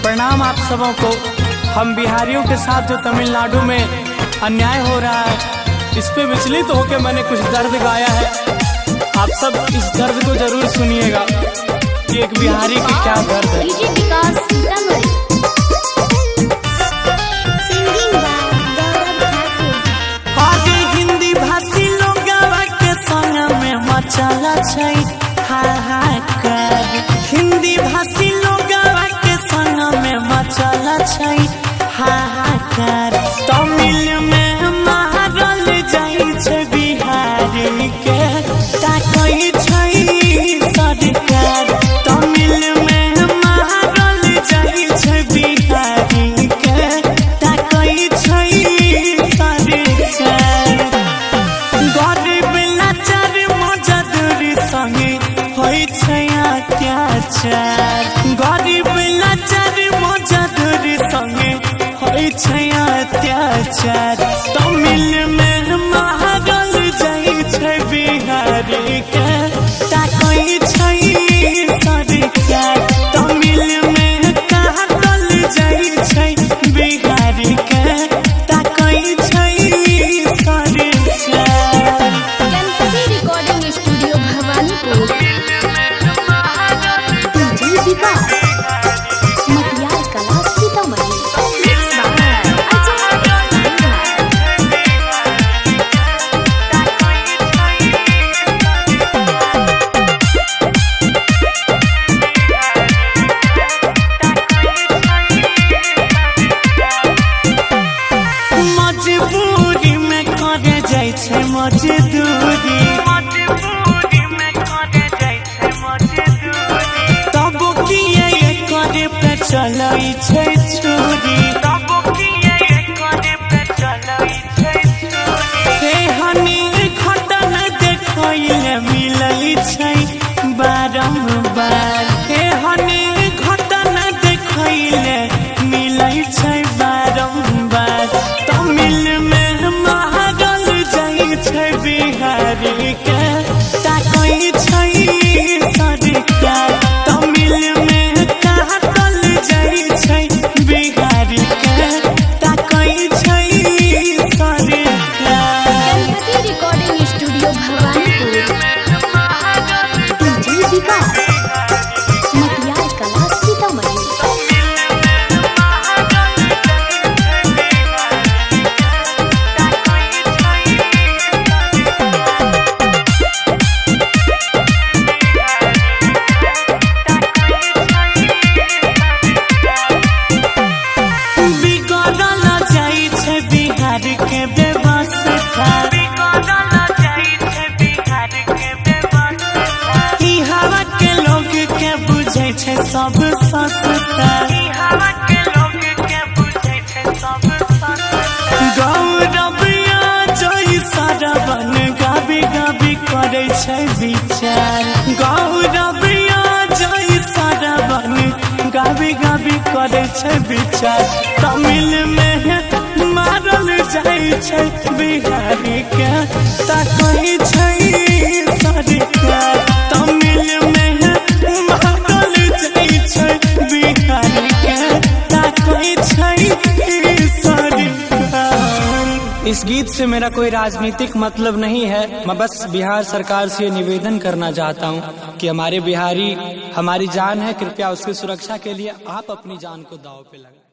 प्रणाम आप सबों को। हम बिहारियों के साथ जो तमिलनाडु में अन्याय हो रहा है, इस पे विचलित होकर मैंने कुछ दर्द गाया है। आप सब इस दर्द को जरूर सुनिएगा कि एक बिहारी की क्या दर्द है। हिंदी भाषी लोग के संग में मचला छै हाहाकार, हिंदी भाषी लोग के संग में मचला छै हाहाकार। तमिल में मारल जाइ छै बिहारी के ताकै छै सरकार। तमिल में मारल जाइ छै बिहारी के ताकै छै सरकार। गरीब लाचार मजदूरी संगे होइ छै अत्याचार, गरीब लाचार मजदूरी संगे होइ छै अत्याचार। तमिल में मारल जाइ छै बिहारी के ताकै छै सरकार। तमिल में काटल जाइ छै बिहारी के ताकै छै सरकार। Ganpati recording studio Bhawanipur. मटियार कला सीतामढ़ी। मजबूरी में करे जाइ छै मजदूरी, तब किए करे पे चलै छै छुरी। एहनी घटना देखैले मिलै छै बारम्बार, एहनी घटना देखैले मिलै छै बारम्बार। तमिल में मारल जाइ छै बिहारी के ताकै छै सरकार। तमिल में काटल जाइ छै बिहारी के ताकै छै सरकार। Ganpati recording studio Bhawanipur. मटियार कला सीतामढ़ी। बिगड़ल जाइ छै बिहार के व्यवस्था, ई हवा के लोग के बुझै छै सब सस्ता। गौरविया जय सरवन गाबी गाबी करै छै विचार, गौरविया जय सरवन गाबी गाबी करै छै विचार। तमिल में मारल जाइ छै बिहारी के ताकै छै सरकार। तमिल में मारल जाइ छै बिहारी के ताकै छै सरकार। इस गीत से मेरा कोई राजनीतिक मतलब नहीं है। मैं बस बिहार सरकार से निवेदन करना चाहता हूँ कि हमारे बिहारी हमारी जान है, कृपया उसकी सुरक्षा के लिए आप अपनी जान को दांव पे लगाएं।